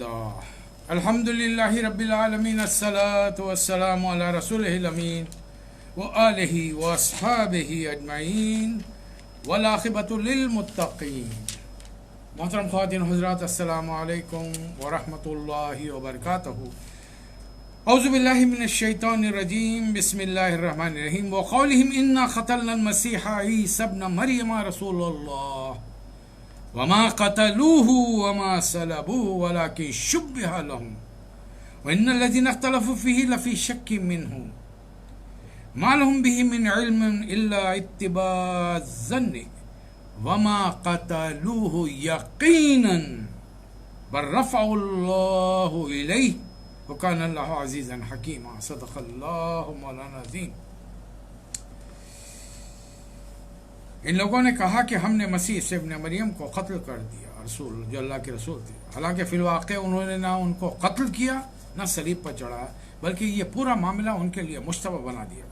Alhamdulillah. Alhamdulillahi Rabbil Alameen. As-salatu was-salamu ala Rasulihil Ameen wa alihi wa ashabihi ajma'in wal aqibatu lil muttaqin. Muhtaram Khawatین Hazrat, Assalamu alaikum wa rahmatullahi wa barakatuhu. A'udhu billahi minash shaitanir rajim. Bismillahir rahmanir rahim. Wa qawlihim inna qatalna al-masiha Isa ibn Maryama Rasulullah وما قتلوه وما سلبوه ولكن شبه لهم وإن الذين اختلفوا فيه لفي شك منه ما لهم به من علم إلا اتباع الظن وما قتلوه يقينا بل رفعه الله إليه وكان الله عزيزا حكيما. صدق الله مولانا العظيم. ان لوگوں نے کہا کہ ہم نے مسیح عیسی ابن مریم کو قتل کر دیا، رسول جو اللہ کے رسول تھے، حالانکہ فی الواقع انہوں نے نہ ان کو قتل کیا نہ صلیب پر چڑھایا، بلکہ یہ پورا معاملہ ان کے لیے مشتبہ بنا دیا.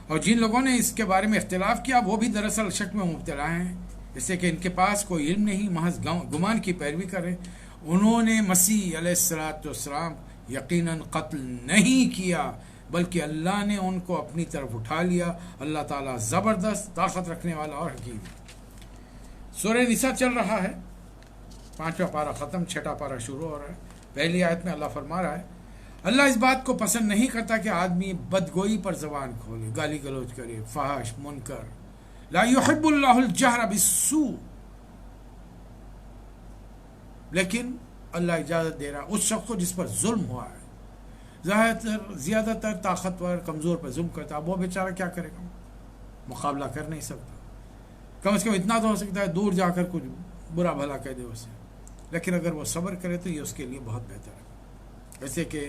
اور جن لوگوں نے اس کے بارے میں اختلاف کیا وہ بھی دراصل شک میں مبتلا ہیں، اس سے کہ ان کے پاس کوئی علم نہیں، محض گمان کی پیروی کریں. انہوں نے مسیح علیہ الصلوۃ والسلام یقیناً قتل نہیں کیا، بلکہ اللہ نے ان کو اپنی طرف اٹھا لیا. اللہ تعالیٰ زبردست، طاقت رکھنے والا اور حکیم. سورہ نساء چل رہا ہے، 5واں پارہ ختم، 6واں پارہ شروع ہو رہا ہے. پہلی آیت میں اللہ فرما رہا ہے اللہ اس بات کو پسند نہیں کرتا کہ آدمی بدگوئی پر زبان کھولے، گالی گلوچ کرے، فحش، منکر. لا يحب اللہ الجہر بالسوء، لیکن اللہ اجازت دے رہا اس شخص کو جس پر ظلم ہوا ہے، زیادہ تر طاقتور کمزور پر ظلم کرتا ہے. وہ بیچارہ کیا کرے گا، مقابلہ کر نہیں سکتا. کم از کم اتنا تو ہو سکتا ہے دور جا کر کچھ برا بھلا کہہ دے اسے، لیکن اگر وہ صبر کرے تو یہ اس کے لیے بہت بہتر ہے. جیسے کہ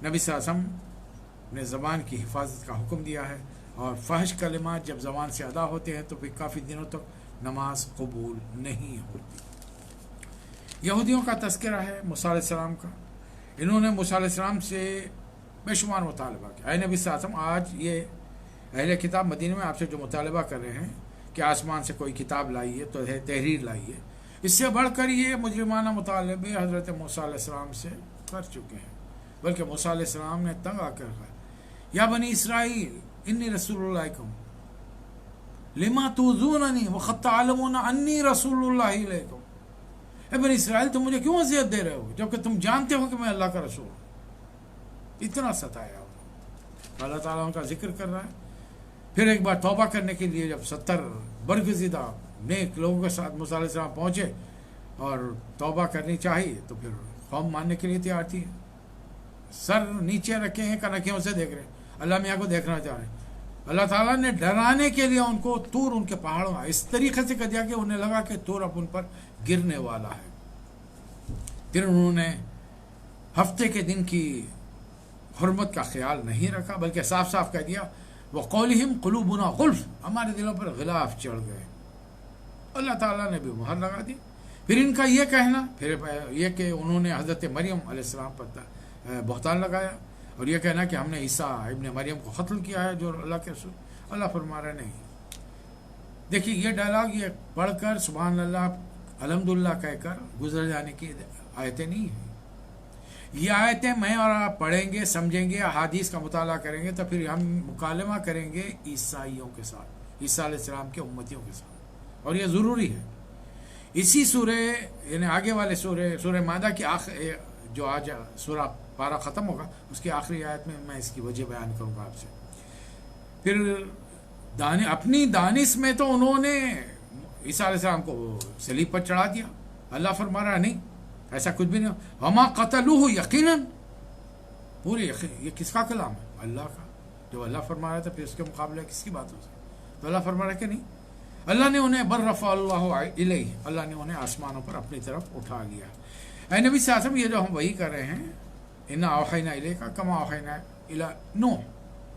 نبی صلی اللہ علیہ وسلم نے زبان کی حفاظت کا حکم دیا ہے، اور فحش کلمات جب زبان سے ادا ہوتے ہیں تو پھر کافی دنوں تک نماز قبول نہیں ہوتی. یہودیوں کا تذکرہ ہے موسیٰ علیہ السلام کا. انہوں نے موسیٰ علیہ السلام سے بے شمار مطالبہ کیا. اے نبی صلی اللہ علیہ وسلم، آج یہ اہل کتاب مدینہ میں آپ سے جو مطالبہ کر رہے ہیں کہ آسمان سے کوئی کتاب لائیے، تو تحریر لائیے، اس سے بڑھ کر یہ مجرمانہ مطالبے حضرت موسیٰ علیہ السلام سے کر چکے ہیں. بلکہ موسیٰ علیہ السلام نے تنگ آ کر کہا یا بنی اسرائیل انی رسول اللہ علیکم لما تؤذوننی وقد تعلمون انی رسول اللہ علیکم. اے بنی اسرائیل، تم مجھے کیوں اذیت دے رہے ہو جبکہ تم جانتے ہو کہ میں اللہ کا رسول ہوں. اتنا ستایا ہو. اللہ تعالیٰ ان کا ذکر کر رہا ہے. پھر ایک بار توبہ کرنے کے لیے جب 70 برگزیدہ نیک لوگوں کے ساتھ موسیٰ علیہ السلام پہنچے اور توبہ کرنی چاہیے تو پھر قوم ماننے کے لیے تیار تھی. سر نیچے رکھے ہیں، کنکھیوں سے دیکھ رہے ہیں، اللہ میاں کو دیکھنا چاہ رہے ہیں. اللہ تعالیٰ نے ڈرانے کے لیے ان کو طور ان کے پہاڑوں اس طریقے سے کر دیا کہ انہیں لگا کہ طور اب ان پر گرنے والا ہے. پھر انہوں نے ہفتے کے دن کی حرمت کا خیال نہیں رکھا، بلکہ صاف صاف کہہ دیا وَقَوْلِهِمْ قُلُوبُنَا غُلْفٌ، ہمارے دلوں پر غلاف چڑھ گئے. اللہ تعالیٰ نے بھی مہر لگا دی. پھر ان کا یہ کہنا، پھر یہ کہ انہوں نے حضرت مریم علیہ السلام پر بہتان لگایا، اور یہ کہنا کہ ہم نے عیسیٰ ابن مریم کو قتل کیا ہے جو اللہ کے رسول. اللہ فرما رہے نہیں. دیکھیے یہ ڈائلاگ یہ پڑھ کر سبحان اللہ الحمدللہ کہہ کر گزر جانے کی آیتیں نہیں ہیں. یہ آیتیں میں اور آپ پڑھیں گے، سمجھیں گے، احادیث کا مطالعہ کریں گے تو پھر ہم مکالمہ کریں گے عیسائیوں کے ساتھ، عیسیٰ علیہ السلام کے امتیوں کے ساتھ، اور یہ ضروری ہے. اسی سورہ یعنی آگے والے سورہ مائدہ کی جو آج سورہ پارہ ختم ہوگا اس کی آخری آیت میں اس کی وجہ بیان کروں گا آپ سے. پھر اپنی دانش میں تو انہوں نے عیسیٰ علیہ السلام کو صلیب پر چڑھا دیا. اللہ فرما رہا نہیں، ایسا کچھ بھی نہیں. وما قتلوہ یقیناً، پورے یقین. یہ کس کا کلام ہے؟ اللہ کا. جو اللہ فرما رہا تھا پھر اس کے مقابلے کس کی بات ہو سکتی؟ تو اللہ فرما رہا کہ نہیں. اللہ نے انہیں بل رفع اللہ الیہ، اللہ نے انہیں آسمانوں پر اپنی طرف اٹھا لیا. اے نبی صلی اللہ علیہ وسلم، یہ جو ہم وہی کر رہے ہیں انا اوحینا الیک کما اوحینا الی نوح،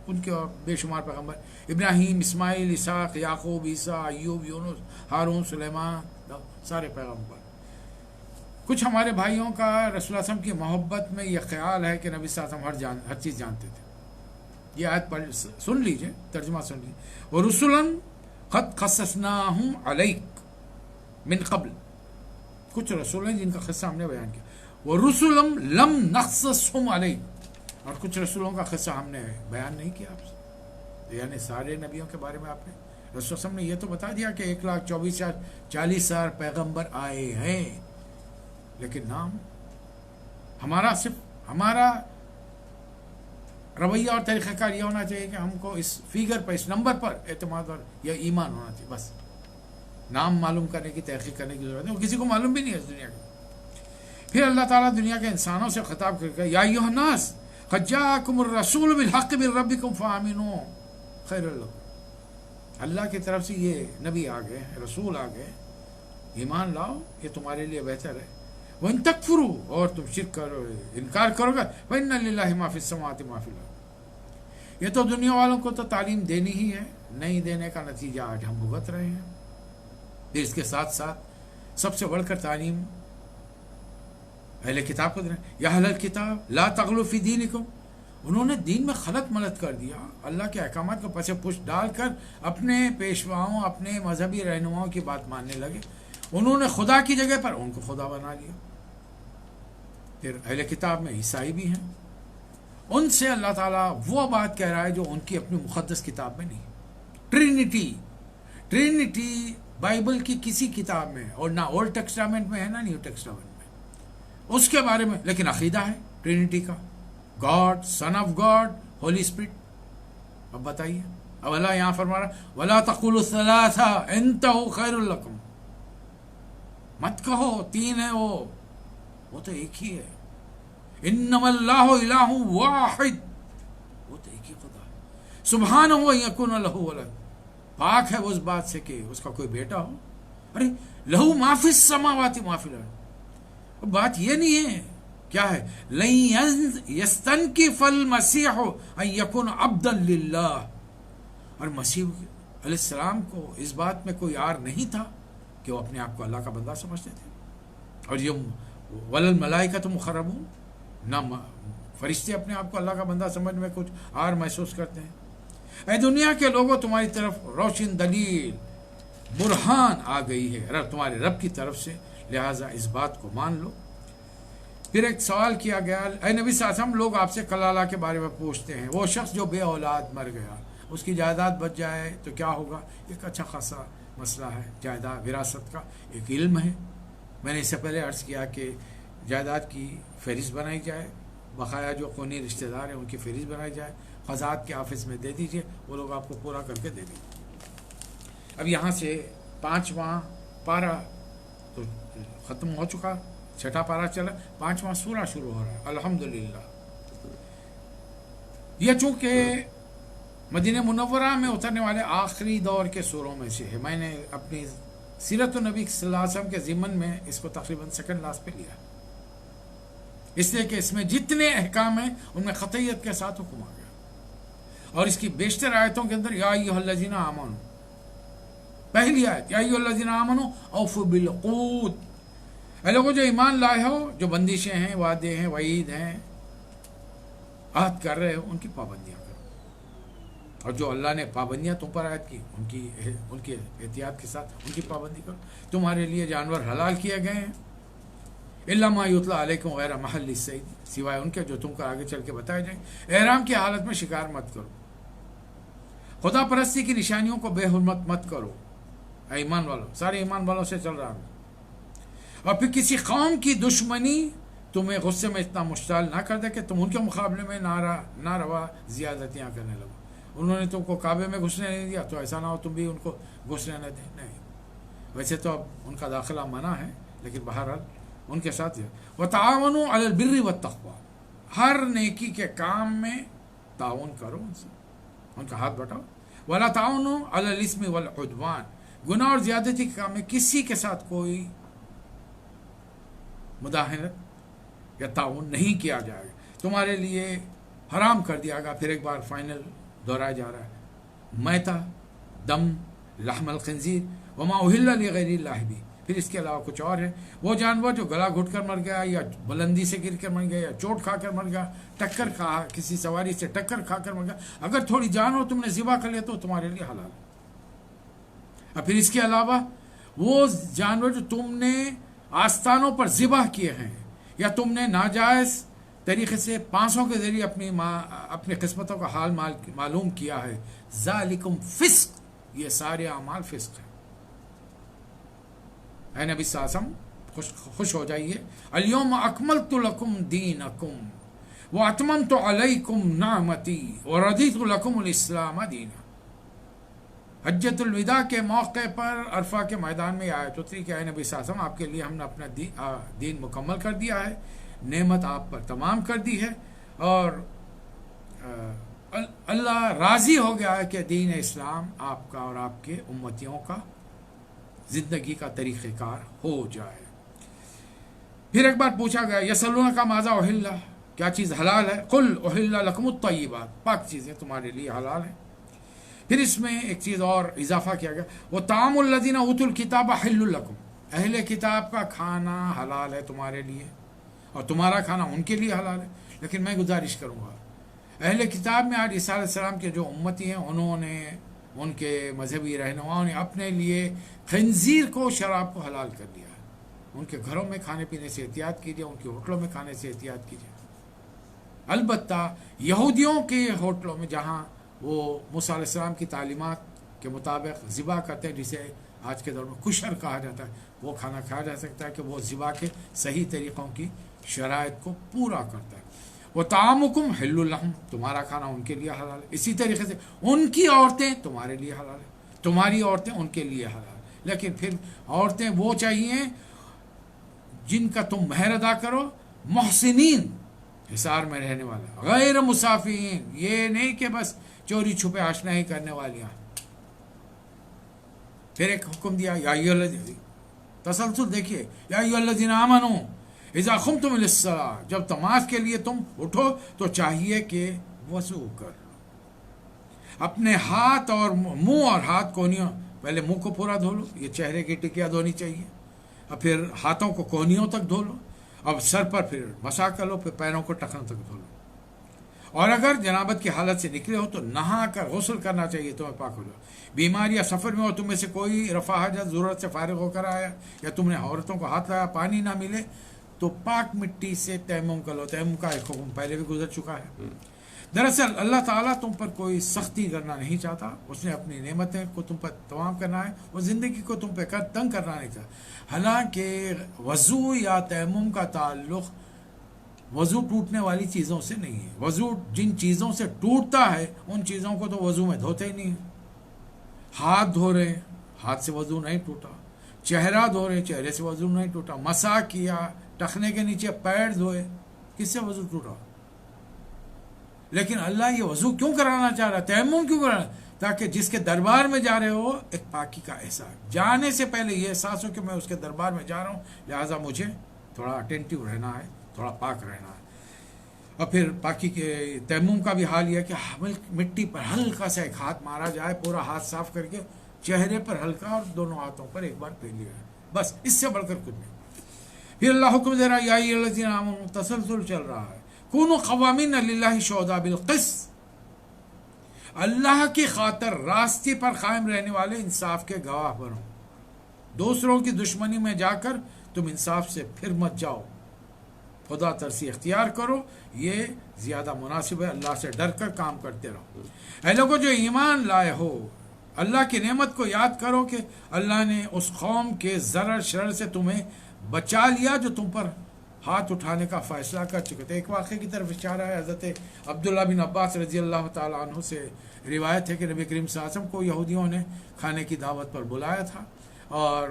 ان کے اور بے شمار پیغمبر ابراہیم، اسماعیل، اسحاق، یعقوب، عیسیٰ، ایوب، یونس، ہارون، سلیمان، سارے پیغمبر. کچھ ہمارے بھائیوں کا رسول اللہ صلی اللہ علیہ وسلم کی محبت میں یہ خیال ہے کہ نبی صلی اللہ علیہ وسلم ہر چیز جانتے تھے. یہ آیت پڑھ سن لیجئے، ترجمہ سن لیجئے. وَرُسُلًا قَدْ قَصَصْنَاهُمْ عَلَيْكَ من قبل، کچھ رسول ہیں جن کا قصہ ہم نے بیان کیا. وہ رسولم لم نقصصہم علیک، اور کچھ رسولوں کا قصہ ہم نے بیان نہیں کیا آپ سے، یعنی سارے نبیوں کے بارے میں آپ نے رسول صلی اللہ علیہ وسلم نے یہ تو بتا دیا کہ 1,24,40,000 پیغمبر آئے ہیں، لیکن نام ہمارا صرف ہمارا رویہ اور طریقہ کار یہ ہونا چاہیے کہ ہم کو اس فیگر پر، اس نمبر پر اعتماد اور یا ایمان ہونا چاہیے، بس نام معلوم کرنے کی تحقیق کرنے کی ضرورت ہے، وہ کسی کو معلوم بھی نہیں ہے اس دنیا کی۔ پھر اللہ تعالیٰ دنیا کے انسانوں سے خطاب کر کے یا ایھا الناس قد جاءکم الرسول بالحق من ربکم فآمنوا خیر لکم، اللہ کی طرف سے یہ نبی آ گئے، رسول آ گئے، ایمان لاؤ، یہ تمہارے لیے بہتر ہے۔ وَإِن تَكْفُرُوا، اور تم شرک کرو، انکار کرو گے، فَإِنَّ لِلَّهِ مَا فِي السَّمَاوَاتِ وَمَا فِي الْأَرْضِ، یہ تو دنیا والوں کو تو تعلیم دینی ہی ہے، نہیں دینے کا نتیجہ آج ہم بھگت رہے ہیں۔ پھر اس کے ساتھ ساتھ سب سے بڑھ کر تعلیم اہل کتاب کو دینا، یا اہل الکتاب لا تغلوا فی دینکم، انہوں نے دین میں خلط ملط کر دیا، اللہ کے احکامات کو پس پش ڈال کر اپنے پیشواؤں، اپنے مذہبی رہنماؤں کی بات ماننے لگے، انہوں نے خدا کی جگہ پر ان کو خدا بنا لیا۔ پھر اہل کتاب میں عیسائی بھی ہیں، ان سے اللہ تعالیٰ وہ بات کہہ رہا ہے جو ان کی اپنی مقدس کتاب میں نہیں۔ ٹرینٹی بائبل کی کسی کتاب میں، اور نہ اولڈ ٹیسٹامنٹ میں ہے نہ نیو ٹیسٹامنٹ میں، اس کے بارے میں، لیکن عقیدہ ہے ٹرینٹی کا، God, son of God, holy spirit. اب بتائیے، اب اللہ یہاں فرما رہا وَلَا تَقُولُوا ثَلَاثَةٌ انتہوا خیر لکم، مت کہو تین ہے، وہ تو ایک ہی ہے، انما اللہ الہ واحد، وہ تو ایک ہی خدا ہے، سبحانہ ان یکون لہ ولد، پاک ہے وہ اس بات سے کہ اس کا کوئی بیٹا ہو، ارے لہو ما فی السماوات ما فی الارض، بات یہ نہیں ہے، کیا ہے، لن یستنکف المسیح ان یکون عبدا للہ، اور مسیح علیہ السلام کو اس بات میں کوئی عار نہیں تھا کہ وہ اپنے آپ کو اللہ کا بندہ سمجھتے تھے، اور یہ والملائکۃ مقربون، نہ فرشتے اپنے آپ کو اللہ کا بندہ سمجھنے میں کچھ عار محسوس کرتے ہیں۔ اے دنیا کے لوگوں، تمہاری طرف روشن دلیل برہان آ گئی ہے تمہارے رب کی طرف سے، لہٰذا اس بات کو مان لو۔ پھر ایک سوال کیا گیا، اے نبی صلی اللہ علیہ وسلم، لوگ آپ سے کلالہ کے بارے میں پوچھتے ہیں، وہ شخص جو بے اولاد مر گیا، اس کی جائیداد بچ جائے تو کیا ہوگا؟ ایک اچھا خاصا مسئلہ ہے، جائیداد وراثت کا ایک علم ہے۔ میں نے اس سے پہلے عرض کیا کہ جائیداد کی فہرست بنائی جائے، بقایا جو خونی رشتہ دار ہیں ان کی فہرست بنائی جائے، قضات کے آفس میں دے دیجئے، وہ لوگ آپ کو پورا کر کے دے دیں گے۔ اب یہاں سے 5واں پارہ تو ختم ہو چکا، 6واں پارہ چلا، 5واں سورہ شروع ہو رہا ہے، الحمدللہ۔ یہ چونکہ مدینہ منورہ میں اترنے والے آخری دور کے سوروں میں سے ہے، میں نے اپنی سیرت النبی صلی اللہ علیہ وسلم کے ضمن میں اس کو تقریباً سیکنڈ لاسٹ پہ لیا، اس لیے کہ اس میں جتنے احکام ہیں ان میں قطعیت کے ساتھ حکم آ گیا، اور اس کی بیشتر آیتوں کے اندر یا ایھا الذین آمنوا، پہلی آیت یا ایھا الذین آمنوا اوفوا بالعقود، اے لوگوں جو ایمان لائے ہو، جو بندشیں ہیں، وعدے ہیں، وعید ہیں، عہد کر رہے ہو، ان کی پابندیاں کرو، اور جو اللہ نے پابندیاں تم پر عائد کی ان کی احتیاط کے ساتھ ان کی پابندی کرو۔ تمہارے لیے جانور حلال کیے گئے ہیں، الا ما یتلی علیکم غیر محل الصید، سوائے ان کے جو تم کو آگے چل کے بتائے جائیں۔ احرام کی حالت میں شکار مت کرو، خدا پرستی کی نشانیوں کو بے حرمت مت کرو، اے ایمان والوں، سارے ایمان والوں سے چل رہا ہوں۔ اور پھر کسی قوم کی دشمنی تمہیں غصے میں اتنا مشتعل نہ کر دے کہ تم ان کے مقابلے میں ناروا زیادتیاں کرنے لگو۔ انہوں نے تم کو کعبے میں گھسنے نہیں دیا تو ایسا نہ ہو تم بھی ان کو گھسنے نہ دیں، نہیں، ویسے تو اب ان کا داخلہ منع ہے، لیکن بہرحال ان کے ساتھ وتعاونوا علی البر والتقوی، ہر نیکی کے کام میں تعاون کرو، ان سے ان کا ہاتھ بٹاؤ۔ ولا تعاونوا علی الاثم والعدوان، گناہ اور زیادتی کے کام میں کسی کے ساتھ کوئی مداہنت یا تعاون نہیں کیا جائے گا، تمہارے لیے حرام کر دیا گا۔ پھر ایک بار فائنل دہرایا جا رہا ہے، میتہ، دم، لحم الخنزیر وما اہل لغیر اللہ بھی، پھر اس کے علاوہ کچھ اور ہے، وہ جانور جو گلا گھٹ کر مر گیا، یا بلندی سے گر کر مر گیا، یا چوٹ کھا کر مر گیا، ٹکر کھا، کسی سواری سے ٹکر کھا کر مر گیا، اگر تھوڑی جان ہو تم نے ذبح کر لیا تو تمہارے لیے حلال ہے۔ اور پھر اس کے علاوہ وہ جانور جو تم نے آستانوں پر ذبح کیے ہیں، یا تم نے ناجائز طریقے سے پانسوں کے ذریعے اپنی قسمتوں کا حال معلوم کیا ہے. ذالکم فسق، یہ سارے اعمال فسق ہیں. اے نبی صلی اللہ علیہ وسلم خوش ہو جائیے. الیوم اکملت لکم دینکم واتممت علیکم نعمتی ورضیت لکم الاسلام دینا. حجۃ الوداع کے موقع پر عرفہ کے میدان میں آیت اتری کہ اے نبی صلی اللہ علیہ وسلم آپ کے لیے ہم نے اپنا دین مکمل کر دیا ہے، نعمت آپ پر تمام کر دی ہے، اور اللہ راضی ہو گیا ہے کہ دین اسلام آپ کا اور آپ کے امتیوں کا زندگی کا طریقہ کار ہو جائے. پھر ایک بار پوچھا گیا یسألونک ماذا احل، کیا چیز حلال ہے؟ قل احل لکم الطیبات، پاک چیزیں تمہارے لیے حلال ہیں. پھر اس میں ایک چیز اور اضافہ کیا گیا، وطعام الذین اوتوا الکتاب حل لکم، اہل کتاب کا کھانا حلال ہے تمہارے لیے اور تمہارا کھانا ان کے لیے حلال ہے. لیکن میں گزارش کروں گا، اہل کتاب میں آج عیسیٰ علیہ السلام کے جو امتی ہیں انہوں نے، ان کے مذہبی رہنماؤں نے اپنے لیے خنزیر کو، شراب کو حلال کر دیا ہے. ان کے گھروں میں کھانے پینے سے احتیاط کیجیے، ان کے ہوٹلوں میں کھانے سے احتیاط کیجیے. البتہ یہودیوں کے ہوٹلوں میں جہاں وہ موسیٰ علیہ السلام کی تعلیمات کے مطابق ذبح کرتے ہیں، جسے آج کے دور میں کشر کہا جاتا ہے، وہ کھانا کھایا جا سکتا ہے کہ وہ ذبح کے صحیح طریقوں کی شرائط کو پورا کرتا ہے. وطعامکم حل لہم، تمہارا کھانا ان کے لیے حلال ہے. اسی طریقے سے ان کی عورتیں تمہارے لیے حلال ہے، تمہاری عورتیں ان کے لیے حلال ہے. لیکن پھر عورتیں وہ چاہیے جن کا تم مہر ادا کرو، محسنین، حصار میں رہنے والا، غیر مسافین، یہ نہیں کہ بس چوری چھپے آشنائی کرنے والیاں. پھر ایک حکم دیا، یا ایھا الذین، تسلسل دیکھیے، یا ایھا الذین آمنوا اذا قمتم الی الصلاۃ، جب نماز کے لیے تم اٹھو تو چاہیے کہ وضو کر لو. اپنے ہاتھ اور منہ اور ہاتھ کونیوں، پہلے منہ کو پورا دھو لو، یہ چہرے کی ٹکیاں دھونی چاہیے، اور پھر ہاتھوں کو کونیوں تک دھو لو، اب سر پر پھر مسا کر لو، پھر پیروں کو ٹخن تک دھو لو. اور اگر جنابت کی حالت سے نکلے ہو تو نہا کر غسل کرنا چاہیے، تمہیں پاک ہو جاؤ. بیماری یا سفر میں ہو، تم میں سے کوئی رفع حاجت ضرورت سے فارغ ہو کر آیا، یا تم نے عورتوں کو ہاتھ لگایا، پانی نہ ملے تو پاک مٹی سے تیمم کر لو. تیمم کا ایک حکم پہلے بھی گزر چکا ہے. دراصل اللہ تعالیٰ تم پر کوئی سختی کرنا نہیں چاہتا، اس نے اپنی نعمتیں کو تم پر تمام کرنا ہے، وہ زندگی کو تم پہ تنگ کرنا نہیں چاہتا. حالانکہ وضو یا تیمم کا تعلق وضو ٹوٹنے والی چیزوں سے نہیں ہے. وضو جن چیزوں سے ٹوٹتا ہے ان چیزوں کو تو وضو میں دھوتے ہی نہیں. ہاتھ دھو رہے، ہاتھ سے وضو نہیں ٹوٹا. چہرہ دھو رہے، چہرے سے وضو نہیں ٹوٹا. مسا کیا، ٹخنے کے نیچے پیر دھوئے، کس سے وضو ٹوٹا؟ لیکن اللہ یہ وضو کیوں کرانا چاہ رہا ہے، تیمم کیوں کرانا؟ تاکہ جس کے دربار میں جا رہے ہو ایک پاکی کا احساس، جانے سے پہلے یہ احساس ہو کہ میں اس کے دربار میں جا رہا ہوں، لہٰذا مجھے تھوڑا اٹینٹیو رہنا ہے، تھوڑا پاک رہنا ہے. اور پھر پاکی کے تیمم کا بھی حال یہ ہے کہ مٹی پر ہلکا سا ایک ہاتھ مارا جائے، پورا ہاتھ صاف کر کے چہرے پر ہلکا اور دونوں ہاتھوں پر ایک بار پھیر لیا ہے، بس اس سے بڑھ کر کچھ نہیں. پھر اللہ حکم دے رہا ہے، یا ایھا الذین آمنوا، تسلسل چل رہا ہے، کونوا قوامین للہ شہداء بالقسط، اللہ کی خاطر راستے پر قائم رہنے والے انصاف کے گواہ بنو. دوسروں کی دشمنی میں جا کر تم انصاف سے پھر مت جاؤ، خدا ترسی اختیار کرو، یہ زیادہ مناسب ہے. اللہ سے ڈر کر کام کرتے رہو. اے لوگوں جو ایمان لائے ہو، اللہ کی نعمت کو یاد کرو کہ اللہ نے اس قوم کے ضرر شرر سے تمہیں بچا لیا جو تم پر ہاتھ اٹھانے کا فیصلہ کر چکے تھے. ایک واقعے کی طرف اشارہ ہے. حضرت عبداللہ بن عباس رضی اللہ تعالیٰ عنہ سے روایت ہے کہ نبی کریم صلی اللہ علیہ وسلم کو یہودیوں نے کھانے کی دعوت پر بلایا تھا، اور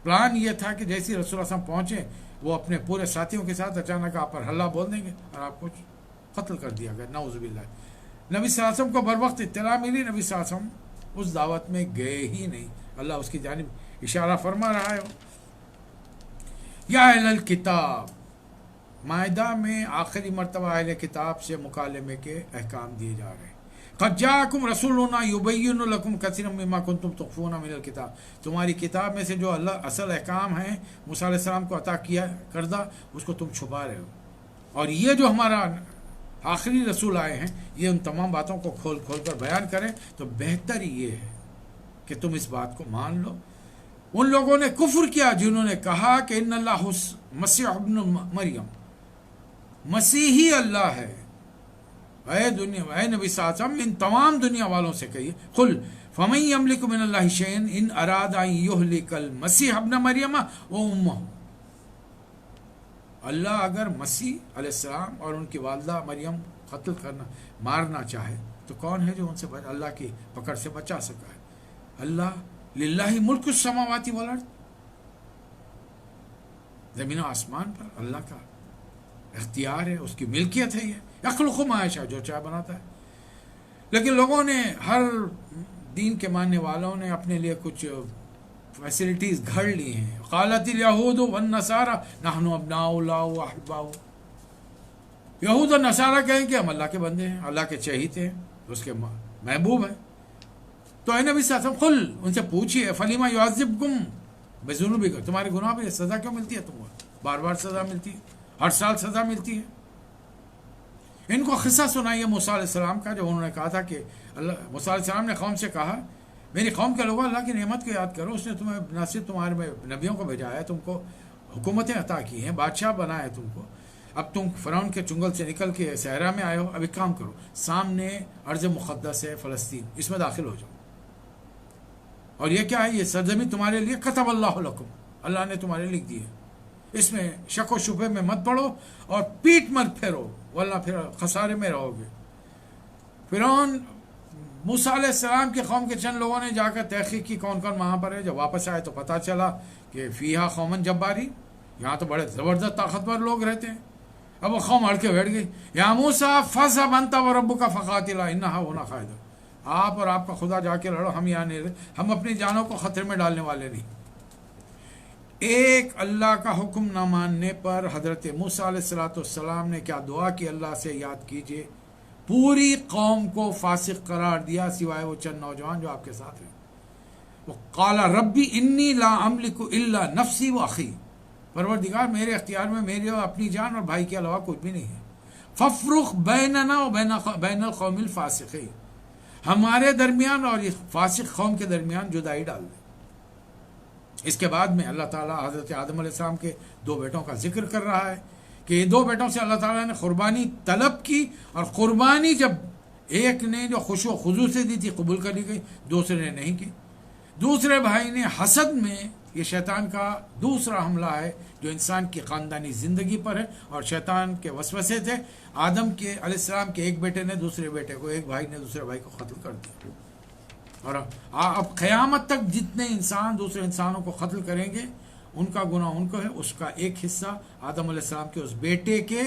پلان یہ تھا کہ جیسے رسول اللہ صلی اللہ علیہ وسلم پہنچے وہ اپنے پورے ساتھیوں کے ساتھ اچانک آپ پر حلہ بول دیں گے اور آپ کو قتل کر دیا گیا، نعوذ باللہ. نبی صلی اللہ علیہ وسلم کو بر وقت اطلاع ملی، نبی صلی اللہ علیہ وسلم اس دعوت میں گئے ہی نہیں. اللہ اس کی جانب اشارہ فرما رہا ہے. یا اہل الکتاب، مائدہ میں آخری مرتبہ اہل کتاب سے مکالمے کے احکام دیے جا رہے ہیں. قد جاءکم رسولنا یبین لکم کثیرا مما کنتم تخفون من الکتاب، تمہاری کتاب میں سے جو اللہ اصل احکام ہیں موسیٰ علیہ السلام کو عطا کیا کردہ، اس کو تم چھپا رہے ہو. اور یہ جو ہمارا آخری رسول آئے ہیں یہ ان تمام باتوں کو کھول کھول کر بیان کریں، تو بہتر یہ ہے کہ تم اس بات کو مان لو ان لوگوں نے کفر کیا جنہوں نے کہا کہ ان اللہ مسیح ابن مریم، مسیحی اللہ ہے۔ اے دنیا، اے نبی صلی اللہ علیہ وسلم، ان تمام دنیا والوں سے کہیے، قل فمن یملک من اللہ شیئا ان اراد ان یہلک المسیح ابن مریم وامہ، اللہ اگر مسیح علیہ السلام اور ان کی والدہ مریم قتل کرنا، مارنا چاہے تو کون ہے جو ان سے اللہ کی پکڑ سے بچا سکا ہے؟ اللہ للہ ملک السماوات والارض، زمین و آسمان پر اللہ کا اختیار ہے، اس کی ملکیت ہے، یہ یخلق ما یشاء، جو چاہے بناتا ہے۔ لیکن لوگوں نے، ہر دین کے ماننے والوں نے اپنے لیے کچھ فیسلٹیز گھڑ لی ہیں۔ قالت الیہود والنصارى نحن ابناء اللہ واحباؤہ، یہود اور نصارہ کہیں کہ ہم اللہ کے بندے ہیں، اللہ کے چہیتے ہیں، اس کے محبوب ہیں۔ تو اے نبی صلی اللہ علیہ وسلم، قل، ان سے پوچھئے، فلیما یعذبکم بذنوبکم، تمہارے گناہ پہ سزا کیوں ملتی ہے؟ تم کو بار بار سزا ملتی ہے، ہر سال سزا ملتی ہے۔ ان کو قصہ سنائیے موسیٰ علیہ السلام کا، جب انہوں نے کہا تھا کہ موسیٰ علیہ السلام نے قوم سے کہا، میری قوم کے لوگوں، اللہ کی نعمت کو یاد کرو، اس نے تمہیں نہ صرف تمہارے نبیوں کو بھیجا ہے، تم کو حکومتیں عطا کی ہیں، بادشاہ بنایا ہے تم کو، اب تم فرعون کے چنگل سے نکل کے صحرا میں آئے ہو، اب ایک کام کرو، سامنے ارض مقدس ہے فلسطین، اس میں داخل ہو جاؤ، اور یہ کیا ہے؟ یہ سرزمین تمہارے لیے کتب اللہ لکم، اللہ نے تمہارے لکھ دی ہے، اس میں شک و شبہ میں مت پڑو اور پیٹ مت پھیرو، ورنہ پھر خسارے میں رہو گے۔ فرعون، موسیٰ علیہ السلام کی قوم کے چند لوگوں نے جا کر تحقیق کی کون کون وہاں پر ہے، جب واپس آئے تو پتہ چلا کہ فیہا قومن جباری، یہاں تو بڑے زبردست طاقتور لوگ رہتے ہیں۔ اب وہ قوم اڑ کے بیٹھ گئی، یا موسیٰ فاذهب انت وربک فقاتلا انھا ھونا قاعدون، آپ اور آپ کا خدا جا کے لڑو، ہم یہاں نہیں رہے، ہم اپنی جانوں کو خطرے میں ڈالنے والے نہیں۔ ایک اللہ کا حکم نہ ماننے پر حضرت موسیٰ علیہ السلام نے کیا دعا کی؟ اللہ سے یاد کیجئے، پوری قوم کو فاسق قرار دیا سوائے وہ چند نوجوان جو آپ کے ساتھ ہیں۔ وہ قال ربی انی لا املک الا نفسی و اخی، پروردگار میرے اختیار میں میری اور اپنی جان اور بھائی کے علاوہ کچھ بھی نہیں ہے، فافرق بیننا و بین القوم الفاسقین، ہمارے درمیان اور اس فاسق قوم کے درمیان جدائی ڈال دے۔ اس کے بعد میں اللہ تعالیٰ حضرت آدم علیہ السلام کے 2 بیٹوں کا ذکر کر رہا ہے کہ یہ 2 بیٹوں سے اللہ تعالیٰ نے قربانی طلب کی، اور قربانی جب ایک نے جو خشوع و خضوع سے دی تھی قبول کر لی گئی، دوسرے نے نہیں کی۔ دوسرے بھائی نے حسد میں، یہ شیطان کا دوسرا حملہ ہے جو انسان کی خاندانی زندگی پر ہے، اور شیطان کے وسوسے تھے، آدم کے علیہ السلام کے ایک بیٹے نے دوسرے بیٹے کو، ایک بھائی نے دوسرے بھائی کو قتل کر دیا۔ اور اب قیامت تک جتنے انسان دوسرے انسانوں کو قتل کریں گے، ان کا گناہ ان کو ہے، اس کا ایک حصہ آدم علیہ السلام کے اس بیٹے کے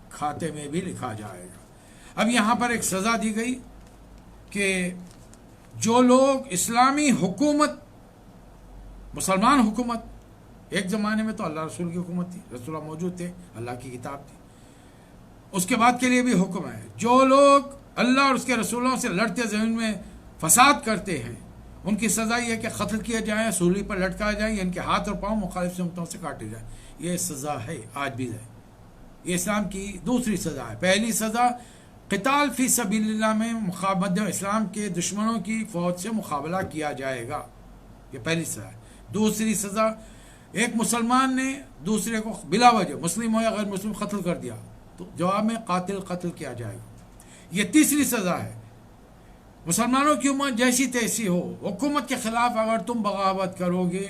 کھاتے میں بھی لکھا جائے گا۔ اب یہاں پر ایک سزا دی گئی کہ جو لوگ اسلامی حکومت، مسلمان حکومت، ایک زمانے میں تو اللہ رسول کی حکومت تھی، رسول اللہ موجود تھے، اللہ کی کتاب تھی، اس کے بعد کے لیے بھی حکم ہے، جو لوگ اللہ اور اس کے رسولوں سے لڑتے زمین میں فساد کرتے ہیں، ان کی سزا یہ ہے کہ قتل کیے جائیں، سولی پر لٹکائے جائیں، یا ان کے ہاتھ اور پاؤں مخالف سمتوں سے کاٹے جائیں۔ یہ سزا ہے، آج بھی ہے، یہ اسلام کی دوسری سزا ہے۔ پہلی سزا قتال فی سبیل اللہ میں اسلام کے دشمنوں کی فوج سے مقابلہ کیا جائے گا، یہ پہلی سزا ہے۔ دوسری سزا، ایک مسلمان نے دوسرے کو بلا وجہ، مسلم ہو یا غیر مسلم، قتل کر دیا تو جواب میں قتل کیا جائے گا۔ یہ تیسری سزا ہے، مسلمانوں کی امت جیسی تیسی ہو، حکومت کے خلاف اگر تم بغاوت کرو گے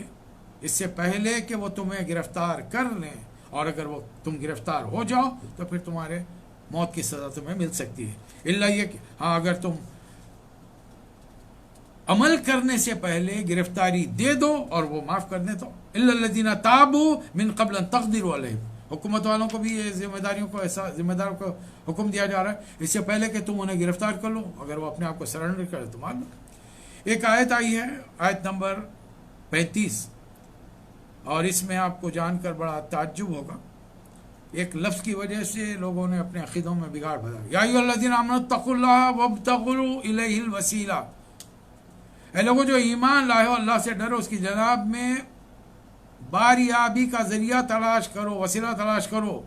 اس سے پہلے کہ وہ تمہیں گرفتار کر لیں، اور اگر وہ تم گرفتار ہو جاؤ تو پھر تمہارے موت کی سزا تمہیں مل سکتی ہے، الا یہ کہ ہاں اگر تم عمل کرنے سے پہلے گرفتاری دے دو اور وہ معاف کر دیں تو الا الذین تابوا من قبل ان تقدروا علیہم، حکومت والوں کو بھی یہ ذمہ داروں کو حکم دیا جا رہا ہے اس سے پہلے کہ تم انہیں گرفتار کر لو، اگر وہ اپنے آپ کو سرنڈر کرے تو مان لو۔ ایک آیت آئی ہے، آیت نمبر 35، اور اس میں آپ کو جان کر بڑا تعجب ہوگا، ایک لفظ کی وجہ سے لوگوں نے اپنے عقیدوں میں بگاڑ بھرا۔ یا ایھا الذین آمنوا اتقوا اللہ وابتغوا الیہ الوسیلہ، اے لوگوں جو ایمان لائے ہو، اللہ سے ڈرو، اس کی جناب میں باریابی کا ذریعہ تلاش کرو، وسیلہ تلاش کرو۔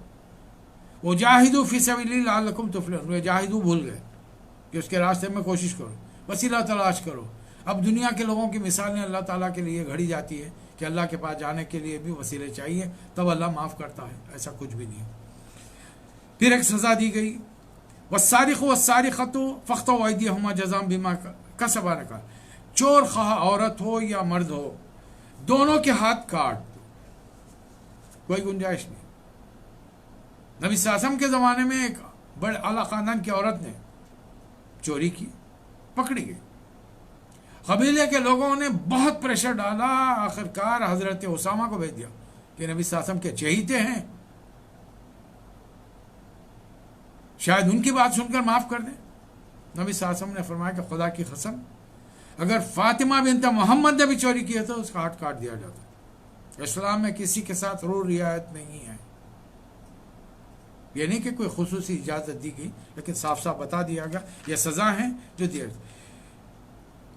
وجاہدوا فی سبیل اللہ لعلکم تفلحون، وہ جاہدوا بھول گئے کہ اس کے راستے میں کوشش کرو، وسیلہ تلاش کرو۔ اب دنیا کے لوگوں کی مثالیں اللہ تعالیٰ کے لیے گھڑی جاتی ہے کہ اللہ کے پاس جانے کے لیے بھی وسیلے چاہیے تب اللہ معاف کرتا ہے، ایسا کچھ بھی نہیں۔ پھر ایک سزا دی گئی، والسارق والسارقۃ فاقطعوا ایدیہما جزاء بما کسبا نکالا، چور خواہ عورت ہو یا مرد ہو دونوں کے ہاتھ کاٹ دو، کوئی گنجائش نہیں۔ نبی صلی اللہ علیہ وسلم کے زمانے میں ایک بڑے اعلیٰ خاندان کی عورت نے چوری کی، پکڑی گئی، قبیلے کے لوگوں نے بہت پریشر ڈالا، آخرکار حضرت اسامہ کو بھیج دیا کہ نبی صلی اللہ علیہ وسلم کے چہیتے ہیں، شاید ان کی بات سن کر معاف کر دیں۔ نبی صلی اللہ علیہ وسلم نے فرمایا کہ خدا کی قسم اگر فاطمہ بنت محمد نے بھی چوری کی ہے تو اس کا ہاتھ کاٹ دیا جاتا۔ اسلام میں کسی کے ساتھ رو رعایت نہیں ہے، یہ نہیں کہ کوئی خصوصی اجازت دی گئی، لیکن صاف صاف بتا دیا گیا یہ سزا ہیں جو دیا۔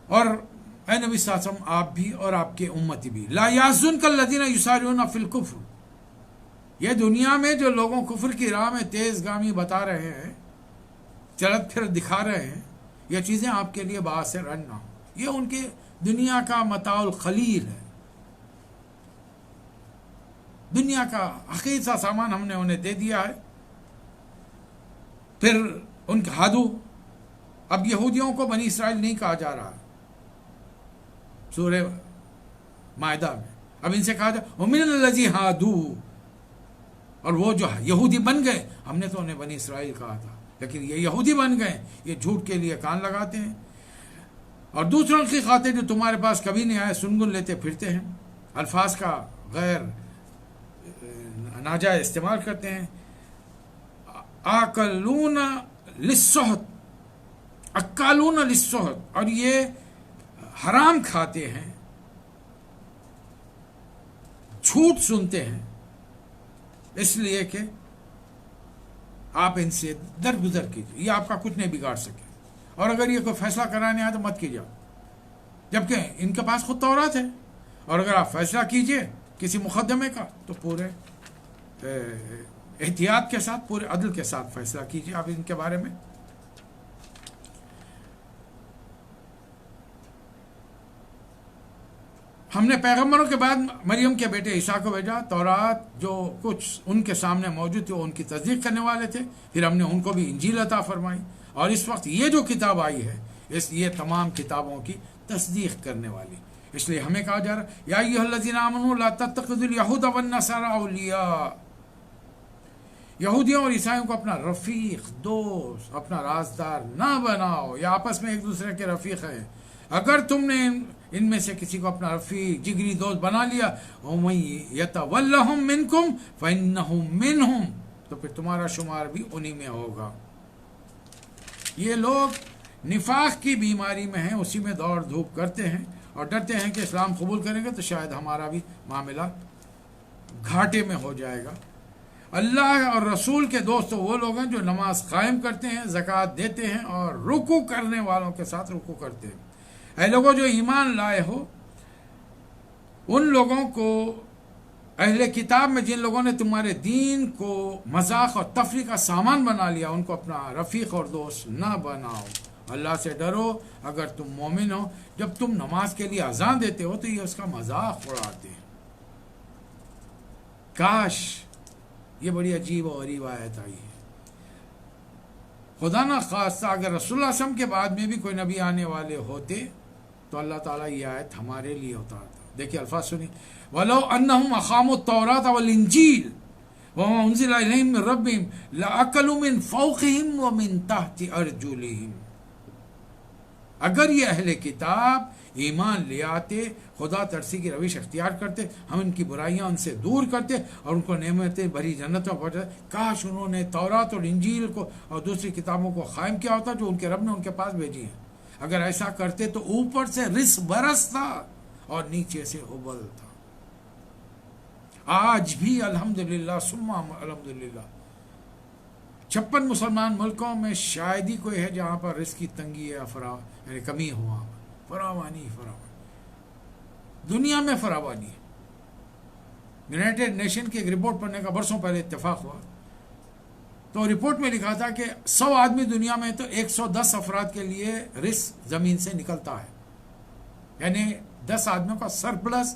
اور اے نبی صلی اللہ علیہ وسلم آپ بھی اور آپ کے امتی بھی، لا یحزنک الذین یسارعون فی الکفر، یہ دنیا میں جو لوگوں کفر کی راہ میں تیز گامی بتا رہے ہیں، چلت پھر دکھا رہے ہیں، یہ چیزیں آپ کے لیے باعث رنج نہ ہو، یہ ان کے دنیا کا متاع القلیل ہے، دنیا کا حقیر سا سامان ہم نے انہیں دے دیا ہے۔ پھر ان کے ہادو، اب یہودیوں کو بنی اسرائیل نہیں کہا جا رہا، سورہ مائدہ میں اب ان سے کہا جا وَمِنَ الَّذِي هَادُوا، اور وہ جو یہودی بن گئے، ہم نے تو انہیں بنی اسرائیل کہا تھا لیکن یہ یہودی بن گئے، یہ جھوٹ کے لیے کان لگاتے ہیں اور دوسروں کی خاطر جو تمہارے پاس کبھی نہیں آئے سنگن لیتے پھرتے ہیں، الفاظ کا غیر ناجائز استعمال کرتے ہیں۔ آکلون للسحت، اکالون للسحت، اور یہ حرام کھاتے ہیں، جھوٹ سنتے ہیں، اس لیے کہ آپ ان سے درگزر کیجیے، یہ آپ کا کچھ نہیں بگاڑ سکے، اور اگر یہ کوئی فیصلہ کرانے آئے تو مت کیجیے، جبکہ ان کے پاس خود تورات ہے، اور اگر آپ فیصلہ کیجیے کسی مقدمے کا تو پورے احتیاط کے ساتھ، پورے عدل کے ساتھ فیصلہ کیجیے آپ ان کے بارے میں۔ ہم نے پیغمبروں کے بعد مریم کے بیٹے عیسیٰ کو بھیجا، تورات جو کچھ ان کے سامنے موجود تھے وہ ان کی تصدیق کرنے والے تھے، پھر ہم نے ان کو بھی انجیل عطا فرمائی، اور اس وقت یہ جو کتاب آئی ہے یہ تمام کتابوں کی تصدیق کرنے والی، اس لیے ہمیں کہا جا رہا ہے یا ایھا الذین آمنوا لا تتخذوا اليہود والنصارى اولیاء، یہودیوں اور عیسائیوں کو اپنا رفیق، دوست، اپنا رازدار نہ بناؤ، یا آپس میں ایک دوسرے کے رفیق ہیں، اگر تم نے ان میں سے کسی کو اپنا رفیق، جگری دوست بنا لیا، وَمَن يَتَوَلَّهُم مِّنكُمْ فَإِنَّهُم مِّنْهُم، تو پھر تمہارا شمار بھی انہی میں ہوگا۔ یہ لوگ نفاق کی بیماری میں ہیں، اسی میں دوڑ دھوپ کرتے ہیں اور ڈرتے ہیں کہ اسلام قبول کریں گے تو شاید ہمارا بھی معاملہ گھاٹے میں ہو جائے گا۔ اللہ اور رسول کے دوست وہ لوگ ہیں جو نماز قائم کرتے ہیں، زکوٰۃ دیتے ہیں اور رکوع کرنے والوں کے ساتھ رکوع کرتے ہیں۔ اے لوگوں جو ایمان لائے ہو، ان لوگوں کو، اہل کتاب میں جن لوگوں نے تمہارے دین کو مذاق اور تفریح کا سامان بنا لیا، ان کو اپنا رفیق اور دوست نہ بناؤ۔ اللہ سے ڈرو اگر تم مومن ہو، جب تم نماز کے لیے اذان دیتے ہو تو یہ اس کا مذاق اڑاتے ہیں۔ کاش، یہ بڑی عجیب و غریب آیت آئی ہے۔ خدا نہ خواستہ اگر رسول اللہ صلی اللہ علیہ وسلم کے بعد میں بھی کوئی نبی آنے والے ہوتے تو اللہ تعالیٰ یہ آیت ہمارے لیے اتارتا۔ دیکھیے الفاظ سنی، وَلَوْ أَنَّهُمْ أَقَامُوا التَّوْرَاةَ وَالْإِنْجِيلَ وَمَا أُنزِلَ إِلَيْهِم مِّن رَّبِّهِمْ لَأَكَلُوا مِن فَوْقِهِمْ وَمِن تَحْتِ أَرْجُلِهِمْ، اگر یہ اہل کتاب ایمان لے آتے، خدا ترسی کی روش اختیار کرتے، ہم ان کی برائیاں ان سے دور کرتے اور ان کو نعمتیں بھری جنتوں میں پہنچاتے۔ کاش انہوں نے تورات اور انجیل کو اور دوسری کتابوں کو قائم کیا ہوتا جو ان کے رب نے ان کے پاس بھیجی ہیں۔ اگر ایسا کرتے تو اوپر سے رس برستا اور نیچے سے ابل تھا۔ آج بھی الحمدللہ ثم الحمدللہ 56 مسلمان ملکوں میں شاید ہی کوئی ہے جہاں پر رزق کی تنگی ہے، یعنی کمی ہوا، فراوانی دنیا میں فراوانی ہے۔ یونائٹڈ نیشن کی ایک رپورٹ پڑھنے کا برسوں پہلے اتفاق ہوا، تو رپورٹ میں لکھا تھا کہ 100 آدمی دنیا میں تو 110 افراد کے لیے رزق زمین سے نکلتا ہے، یعنی 10 آدمیوں کا سرپلس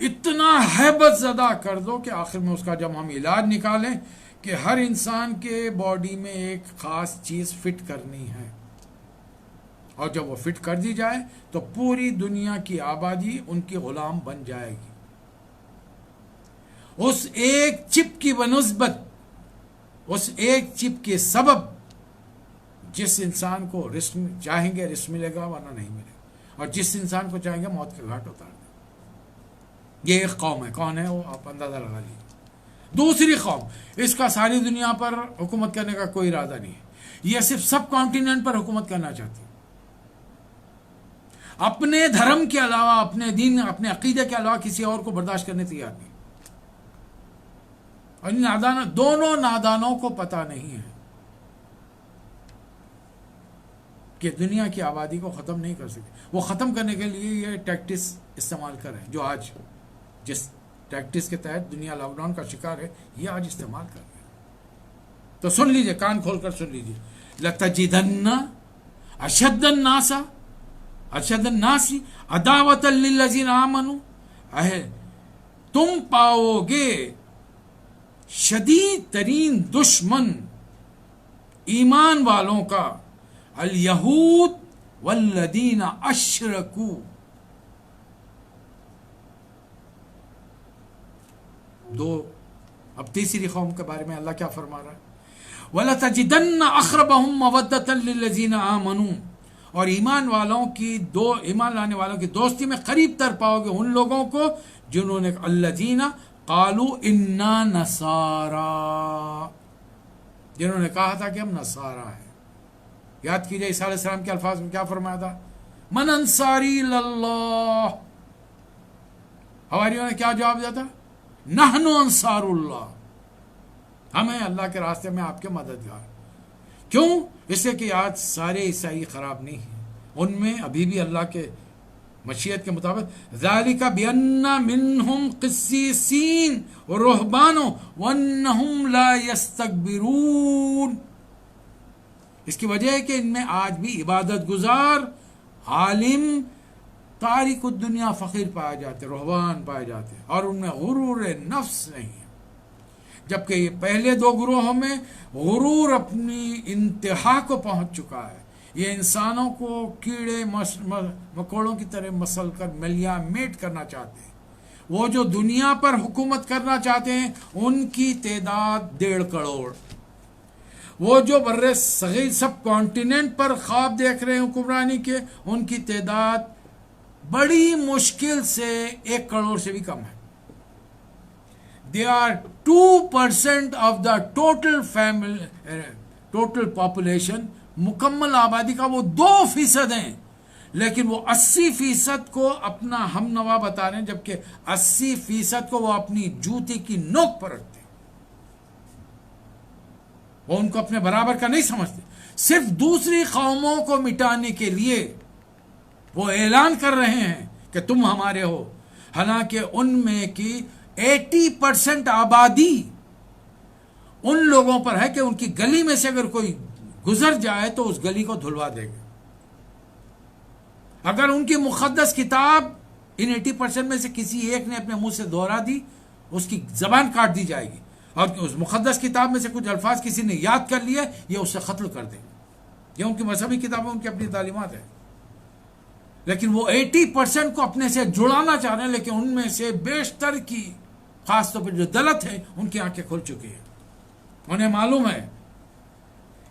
اتنا ہیبت زدہ کر دو کہ آخر میں اس کا جب ہم علاج نکالیں کہ ہر انسان کے باڈی میں ایک خاص چیز فٹ کرنی ہے، اور جب وہ فٹ کر دی جائے تو پوری دنیا کی آبادی ان کی غلام بن جائے گی، اس ایک چپ کی بنسبت، اس ایک چپ کے سبب جس انسان کو رزق چاہیں گے رزق ملے گا، ورنہ نہیں ملے گا، اور جس انسان کو چاہیں گے موت کا گھاٹ اتار دیں۔ یہ ایک قوم ہے، کون ہے وہ آپ اندازہ لگا لیجیے۔ دوسری قوم، اس کا ساری دنیا پر حکومت کرنے کا کوئی ارادہ نہیں ہے، یہ صرف سب کانٹیننٹ پر حکومت کرنا چاہتی ہے، اپنے دھرم کے علاوہ، اپنے دین، اپنے عقیدے کے علاوہ کسی اور کو برداشت کرنے تیار نہیں۔ اور دونوں نادانوں کو پتہ نہیں ہے کہ دنیا کی آبادی کو ختم نہیں کر سکتے، وہ ختم کرنے کے لیے یہ ٹیکٹس استعمال کریں جو آج جس ٹیکٹس کے تحت دنیا لاک ڈاؤن کا شکار ہے، یہ آج استعمال کر رہے ہیں۔ تو سن لیجئے، کان کھول کر سن لیجئے، لَتَجِدَنَّ أَشَدَّ النَّاسِ عَدَاوَةً لِلَّذِينَ آمَنُوا، تم پاؤ گے شدید ترین دشمن ایمان والوں کا، الیہود والذین اشرکوا، دو۔ اب تیسری قوم کے بارے میں اللہ کیا فرما رہا ہے؟ وَلَتَجِدَنَّ أَقْرَبَهُمْ مَوَدَّةً لِلَّذِينَ آمَنُوا، اور ایمان لانے والوں کی دوستی میں قریب تر پاؤ گے ان لوگوں کو جنہوں نے الذین قالوا انا نصارا، جنہوں نے کہا تھا کہ ہم نصارا ہیں۔ یاد کیجئے عیسیٰ علیہ السلام کے الفاظ میں کیا فرمایا تھا؟ من انصاری اللہ، حواریوں نے کیا جواب دیا تھا؟ نحن انصار اللہ، ہمیں اللہ کے راستے میں آپ کے مددگار۔ کیوں؟ اس لیے کہ آج سارے عیسائی خراب نہیں ہیں، ان میں ابھی بھی اللہ کے مشیت کے مطابق ذالک بان منہم قسیسین ورہبان وانہم لا یستکبرون، اس کی وجہ ہے کہ ان میں آج بھی عبادت گزار، عالم، تارک الدنیا فقیر پائے جاتے، رہبان پائے جاتے، اور ان میں غرور نفس نہیں ہے، جبکہ یہ پہلے دو گروہوں میں غرور اپنی انتہا کو پہنچ چکا ہے۔ یہ انسانوں کو کیڑے مکوڑوں کی طرح مسل کر ملیا میٹ کرنا چاہتے ہیں۔ وہ جو دنیا پر حکومت کرنا چاہتے ہیں ان کی تعداد 1.5 کروڑ، وہ جو بر صغیر سب کانٹیننٹ پر خواب دیکھ رہے ہیں حکمرانی کے، ان کی تعداد بڑی مشکل سے 1 کروڑ سے بھی کم ہے۔ They are 2% of the total population، مکمل آبادی کا وہ 2% ہیں، لیکن وہ 80% کو اپنا ہم نوا بتا رہے ہیں، جبکہ 80% کو وہ اپنی جوتی کی نوک پر رکھتے ہیں، وہ ان کو اپنے برابر کا نہیں سمجھتے۔ صرف دوسری قوموں کو مٹانے کے لیے وہ اعلان کر رہے ہیں کہ تم ہمارے ہو، حالانکہ ان میں کی 80% آبادی ان لوگوں پر ہے کہ ان کی گلی میں سے اگر کوئی گزر جائے تو اس گلی کو دھلوا دے گا۔ اگر ان کی مقدس کتاب ان 80% میں سے کسی ایک نے اپنے منہ سے دہرا دی، اس کی زبان کاٹ دی جائے گی، اور اس مقدس کتاب میں سے کچھ الفاظ کسی نے یاد کر لیے، یہ اسے قتل کر دے گا۔ یہ ان کی مذہبی کتابیں، ان کی اپنی تعلیمات ہیں، لیکن وہ 80% کو اپنے سے جڑانا چاہ رہے ہیں، لیکن ان میں سے بیشتر کی، خاص طور پر جو دلت ہیں، ان کی آنکھیں کھل چکی ہیں، انہیں معلوم ہے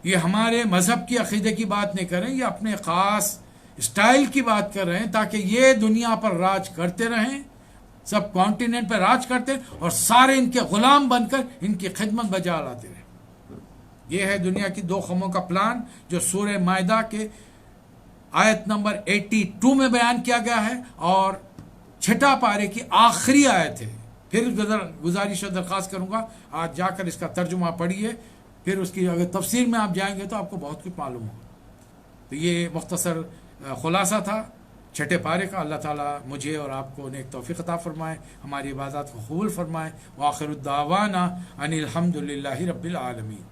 یہ ہمارے مذہب کی عقیدے کی بات نہیں کر رہے ہیں، یہ اپنے خاص اسٹائل کی بات کر رہے ہیں تاکہ یہ دنیا پر راج کرتے رہیں، سب کانٹیننٹ پہ راج کرتے، اور سارے ان کے غلام بن کر ان کی خدمت بجا لاتے رہیں۔ یہ ہے دنیا کی 2 قوموں کا پلان جو سورہ مائدہ کے آیت نمبر 82 میں بیان کیا گیا ہے، اور 6 پارے کی آخری آیت ہے۔ پھر گزارش و درخواست کروں گا آج جا کر اس کا ترجمہ پڑھیے، پھر اس کی اگر تفسیر میں آپ جائیں گے تو آپ کو بہت کچھ معلوم ہوگا۔ تو یہ مختصر خلاصہ تھا 6 پارے کا۔ اللہ تعالیٰ مجھے اور آپ کو نیک توفیق عطا فرمائے، ہماری عبادات کو قبول فرمائے۔ وآخر الدعوانا ان الحمد للہ رب العالمین۔